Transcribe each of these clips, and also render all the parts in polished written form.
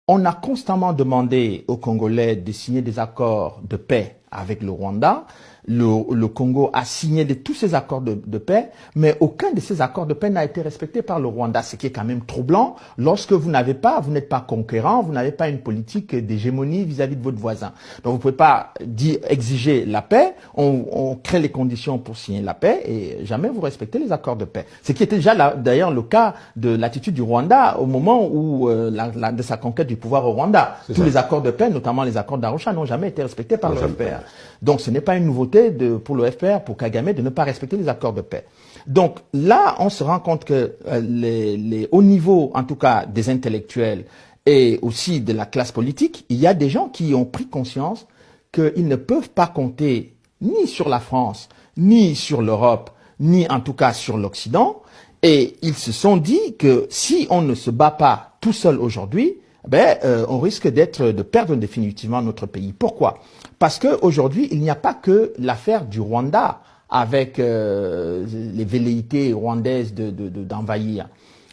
On a constamment demandé aux Congolais de signer des accords de paix avec le Rwanda. Le Congo a signé tous ces accords de paix, mais aucun de ces accords de paix n'a été respecté par le Rwanda, ce qui est quand même troublant lorsque vous n'êtes pas conquérant, vous n'avez pas une politique d'hégémonie vis-à-vis de votre voisin. Donc vous ne pouvez pas exiger la paix, on crée les conditions pour signer la paix et jamais vous respectez les accords de paix. Ce qui était déjà d'ailleurs le cas de l'attitude du Rwanda au moment où de sa conquête du pouvoir au Rwanda. Tous les accords de paix, notamment les accords d'Arusha, n'ont jamais été respectés par le FPR. Donc ce n'est pas une nouveauté pour le FPR, pour Kagame, de ne pas respecter les accords de paix. Donc là, on se rend compte que les hauts niveaux, en tout cas des intellectuels et aussi de la classe politique, il y a des gens qui ont pris conscience qu'ils ne peuvent pas compter ni sur la France, ni sur l'Europe, ni en tout cas sur l'Occident. Et ils se sont dit que si on ne se bat pas tout seul aujourd'hui, on risque de perdre définitivement notre pays. Pourquoi? Parce qu'aujourd'hui, il n'y a pas que l'affaire du Rwanda avec les velléités rwandaises d'envahir.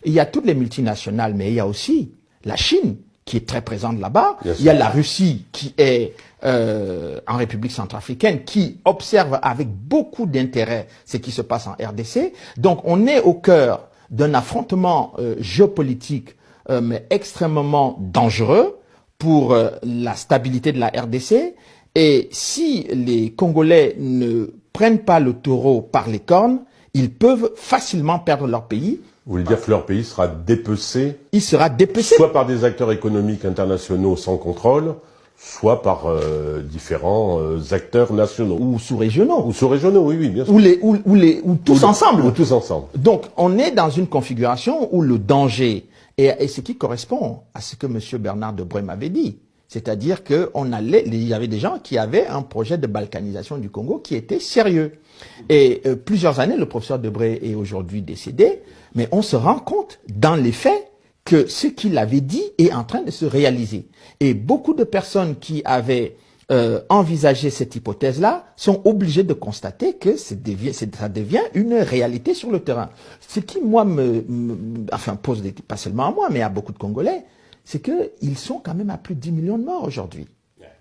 Il y a toutes les multinationales, mais il y a aussi la Chine qui est très présente là-bas. Il y a la Russie qui est en République centrafricaine, qui observe avec beaucoup d'intérêt ce qui se passe en RDC. Donc on est au cœur d'un affrontement géopolitique mais extrêmement dangereux pour la stabilité de la RDC. Et si les Congolais ne prennent pas le taureau par les cornes, ils peuvent facilement perdre leur pays. Vous voulez dire que leur pays sera dépecé? Il sera dépecé. Soit par des acteurs économiques internationaux sans contrôle, soit par différents acteurs nationaux. Ou sous-régionaux. Ou sous-régionaux, oui, bien sûr. Ou tous ensemble. Ou tous ensemble. Donc, on est dans une configuration où le danger, et ce qui correspond à ce que M. Bernard Debré m'avait dit, c'est-à-dire qu'il y avait des gens qui avaient un projet de balkanisation du Congo qui était sérieux. Et plusieurs années, le professeur Debré est aujourd'hui décédé, mais on se rend compte dans les faits que ce qu'il avait dit est en train de se réaliser. Et beaucoup de personnes qui avaient envisagé cette hypothèse-là sont obligées de constater que ça devient une réalité sur le terrain. Ce qui, moi, pose pas seulement à moi, mais à beaucoup de Congolais, c'est qu'ils sont quand même à plus de 10 millions de morts aujourd'hui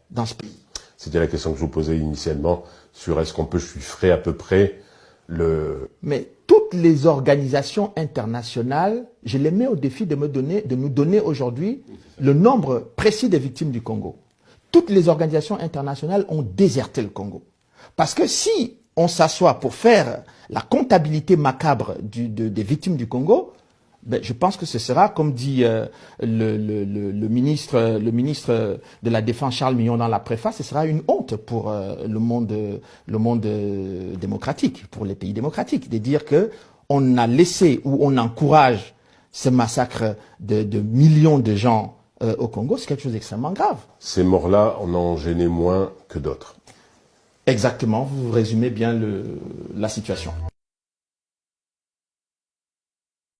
dans ce pays. C'était la question que je vous posais initialement sur est-ce qu'on peut chiffrer à peu près le... Mais toutes les organisations internationales, je les mets au défi de nous donner aujourd'hui le nombre précis des victimes du Congo. Toutes les organisations internationales ont déserté le Congo. Parce que si on s'assoit pour faire la comptabilité macabre des victimes du Congo, je pense que ce sera, comme dit le ministre de la Défense Charles Mignon dans la préface, ce sera une honte pour le monde démocratique, pour les pays démocratiques, de dire que on a laissé ou on encourage ce massacre de millions de gens au Congo. C'est quelque chose d'extrêmement grave. Ces morts-là, on en gênait moins que d'autres. Exactement, vous résumez bien la situation.